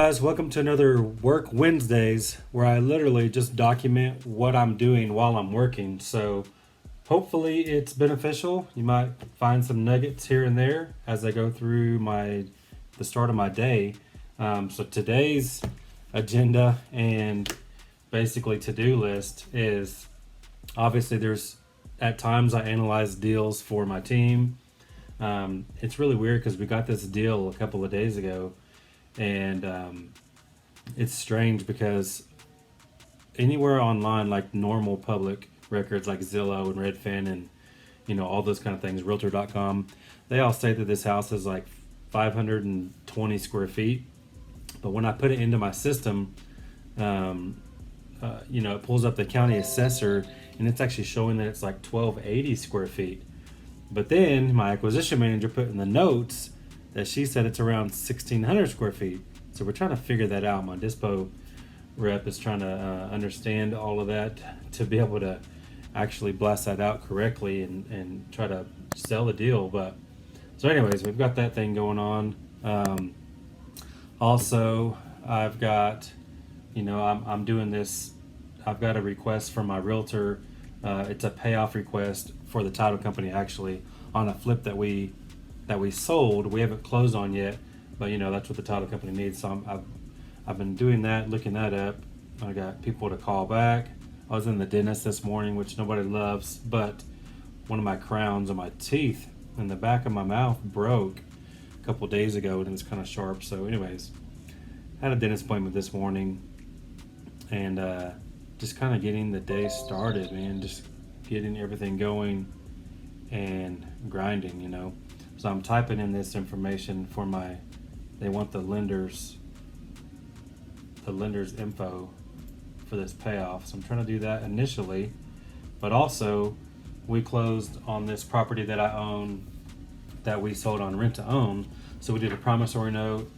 guys, welcome to another Work Wednesdays where I literally just document what I'm doing while I'm working. So hopefully it's beneficial. You might find some nuggets here and there as I go through the start of my day. So today's agenda and basically to-do list is obviously there's at times I analyze deals for my team. It's really weird because we got this deal a couple of days ago. And it's strange because anywhere online, like normal public records like Zillow and Redfin and all those kind of things, Realtor.com, they all say that this house is like 520 square feet. But when I put it into my system, it pulls up the county assessor and it's actually showing that it's like 1280 square feet. But then my acquisition manager put in the notes that she said it's around 1,600 square feet. So we're trying to figure that out. My dispo rep is trying to understand all of that to be able to actually blast that out correctly and try to sell the deal. But so anyways, we've got that thing going on. Also, I've got, I'm doing this. I've got a request from my realtor. It's a payoff request for the title company actually on a flip that we sold. We haven't closed on yet, but that's what the title company needs. So I've been doing that, looking that up. I got people to call back. I was in the dentist this morning, which nobody loves, but one of my crowns on my teeth in the back of my mouth broke a couple of days ago, and it's kind of sharp. So anyways, had a dentist appointment this morning, and just kind of getting the day started, man. Just getting everything going and grinding, So I'm typing in this information for they want the lender's info for this payoff. So I'm trying to do that initially, but also we closed on this property that I own that we sold on rent to own. So we did a promissory note,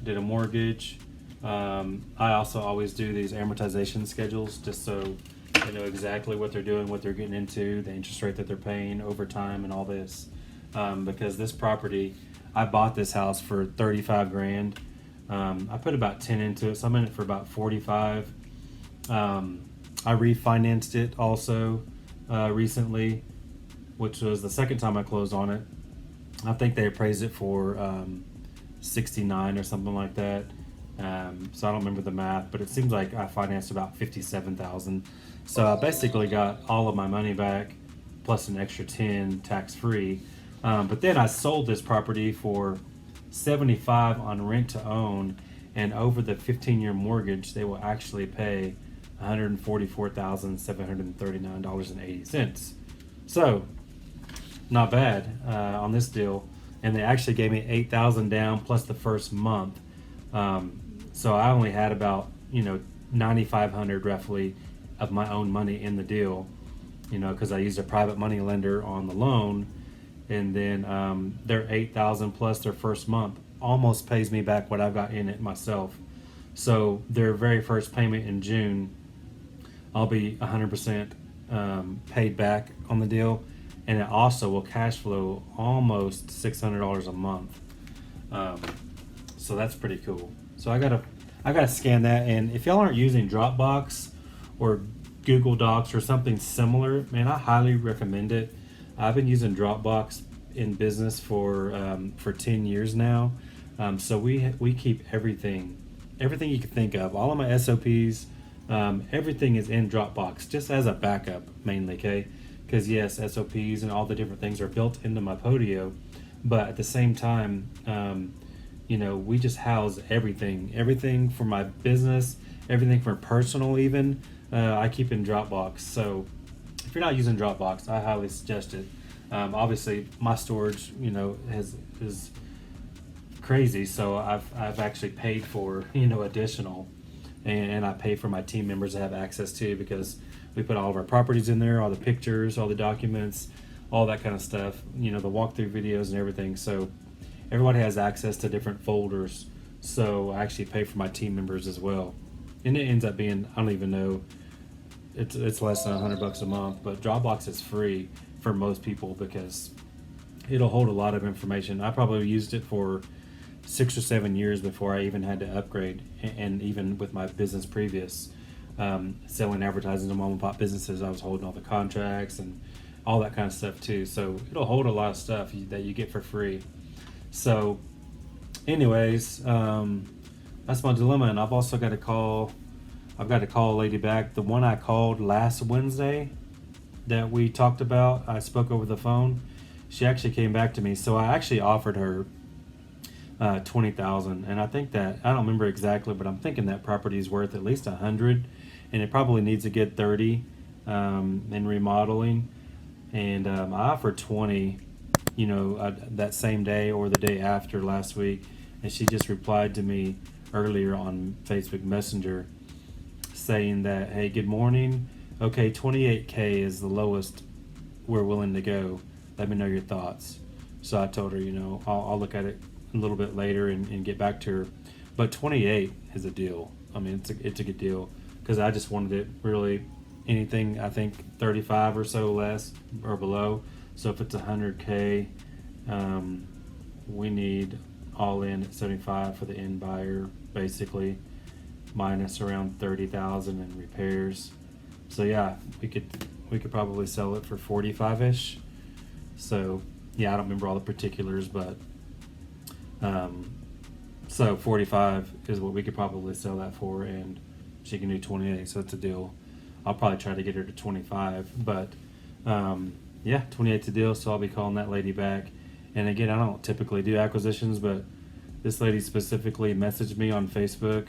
did a mortgage. I also always do these amortization schedules just so they know exactly what they're doing, what they're getting into, the interest rate that they're paying over time and all this. Because this property, I bought this house for 35 grand. I put about 10 into it, so I'm in it for about 45. I refinanced it also recently, which was the second time I closed on it. I think they appraised it for 69 or something like that. So I don't remember the math, but it seems like I financed about 57,000. So I basically got all of my money back plus an extra 10 tax free. But then I sold this property for 75 on rent to own, and over the 15-year mortgage, they will actually pay $144,739.80. So not bad on this deal, and they actually gave me $8,000 down plus the first month. So I only had about $9,500 roughly of my own money in the deal, because I used a private money lender on the loan, and then their $8,000 plus their first month almost pays me back what I've got in it myself. So their very first payment in June, I'll be 100% paid back on the deal, and it also will cash flow almost $600 a month. So that's pretty cool. So I gotta scan that, and if y'all aren't using Dropbox or Google Docs or something similar, man, I highly recommend it. I've been using Dropbox in business for 10 years now. So we keep everything you can think of, all of my SOPs, everything is in Dropbox just as a backup mainly, okay? Because yes, SOPs and all the different things are built into my Podio, but at the same time, we just house everything for my business, everything for personal even, I keep in Dropbox. So if you're not using Dropbox, I highly suggest it. Obviously my storage, is crazy. So I've actually paid for, additional, and I pay for my team members to have access to, because we put all of our properties in there, all the pictures, all the documents, all that kind of stuff, the walkthrough videos and everything. So everybody has access to different folders. So I actually pay for my team members as well. And it ends up being, I don't even know, it's less than $100 a month, but Dropbox is free for most people because it'll hold a lot of information. I probably used it for 6 or 7 years before I even had to upgrade. And even with my business previous, selling advertising to mom and pop businesses, I was holding all the contracts and all that kind of stuff too. So it'll hold a lot of stuff that you get for free. So anyways, that's my dilemma. And I've also got to call a lady back. The one I called last Wednesday that we talked about, I spoke over the phone. She actually came back to me. So I actually offered her $20,000, and I think that, I don't remember exactly, but I'm thinking that property is worth at least $100, and it probably needs to get 30 in remodeling. And I offered 20, that same day or the day after last week, and she just replied to me earlier on Facebook Messenger saying that, hey, good morning. Okay, 28K is the lowest we're willing to go. Let me know your thoughts. So I told her, I'll look at it a little bit later and get back to her. But 28 is a deal. I mean, it's a good deal, because I just wanted it really anything, I think 35 or so less or below. So if it's 100K, we need all in at 75 for the end buyer, basically, minus around 30,000 in repairs. So yeah, we could probably sell it for 45-ish. So yeah, I don't remember all the particulars, but so 45 is what we could probably sell that for, and she can do 28, so it's a deal. I'll probably try to get her to 25, but yeah, 28's a deal. So I'll be calling that lady back. And again, I don't typically do acquisitions, but this lady specifically messaged me on Facebook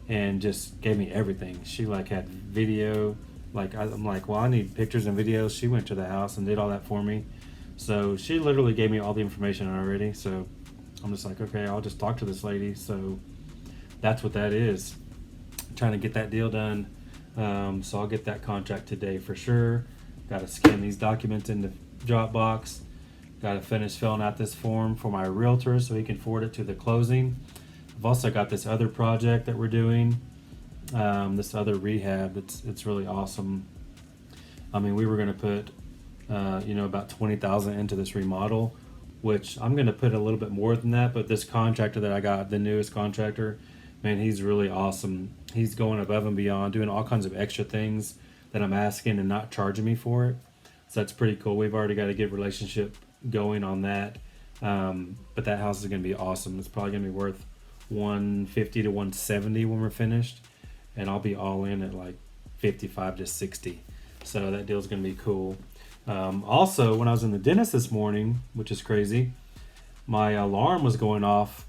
and just gave me everything. She had video. I'm like, well, I need pictures and videos. She went to the house and did all that for me. So she literally gave me all the information already. So I'm just like, okay, I'll just talk to this lady. So that's what that is. I'm trying to get that deal done. So I'll get that contract today for sure. Got to scan these documents into Dropbox. Got to finish filling out this form for my realtor so he can forward it to the closing. I've also got this other project that we're doing, this other rehab. It's really awesome. I mean, we were going to put, about 20,000 into this remodel, which I'm going to put a little bit more than that. But this contractor that I got, the newest contractor, man, he's really awesome. He's going above and beyond, doing all kinds of extra things that I'm asking and not charging me for it. So that's pretty cool. We've already got a good relationship going on that. But that house is going to be awesome. It's probably going to be worth $150 to $170 when we're finished, and I'll be all in at like $55 to $60. So that deal's going to be cool. Also, when I was in the dentist this morning, which is crazy, my alarm was going off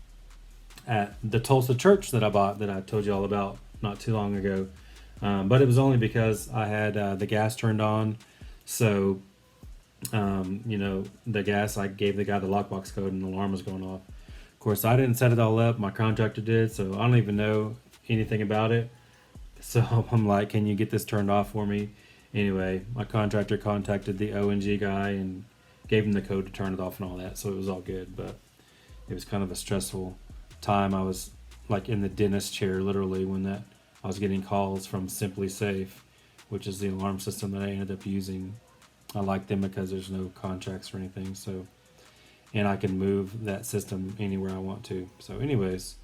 at the Tulsa church that I bought, that I told you all about not too long ago. But it was only because I had the gas turned on. So, the gas, I gave the guy the lockbox code and the alarm was going off. Of course, I didn't set it all up. My contractor did, so I don't even know anything about it. So I'm like, can you get this turned off for me? Anyway, my contractor contacted the O&G guy and gave him the code to turn it off and all that. So it was all good, but it was kind of a stressful time. I was like in the dentist chair, literally, when I was getting calls from Simply Safe, which is the alarm system that I ended up using. I like them because there's no contracts or anything. So, and I can move that system anywhere I want to. So anyways,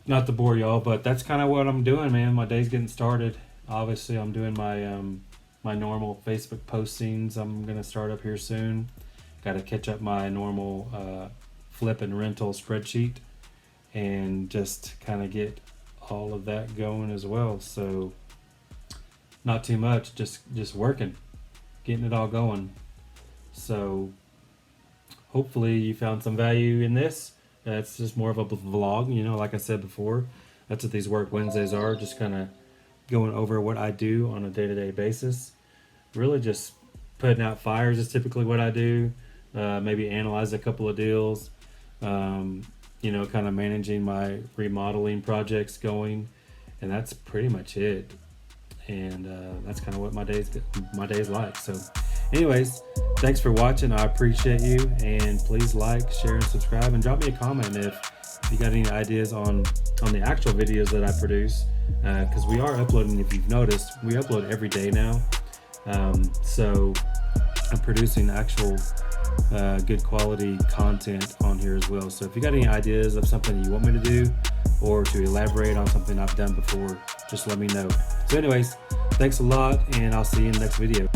not to bore y'all, but that's kind of what I'm doing, man. My day's getting started. Obviously, I'm doing my normal Facebook postings. I'm going to start up here soon. Got to catch up my normal flip and rental spreadsheet and just kind of get all of that going as well. So not too much, just working, getting it all going. So hopefully you found some value in this. It's just more of a vlog, like I said before. That's what these Work Wednesdays are, just kind of going over what I do on a day-to-day basis. Really just putting out fires is typically what I do. Maybe analyze a couple of deals. Kind of managing my remodeling projects going, and that's pretty much it. And that's kind of what my day's like. So anyways, thanks for watching. I appreciate you, and please like, share, and subscribe, and drop me a comment if you got any ideas on the actual videos that I produce, because we are uploading. If you've noticed, we upload every day now. So I'm producing actual good quality content on here as well. So if you got any ideas of something you want me to do or to elaborate on something I've done before, just let me know. So anyways, thanks a lot, and I'll see you in the next video.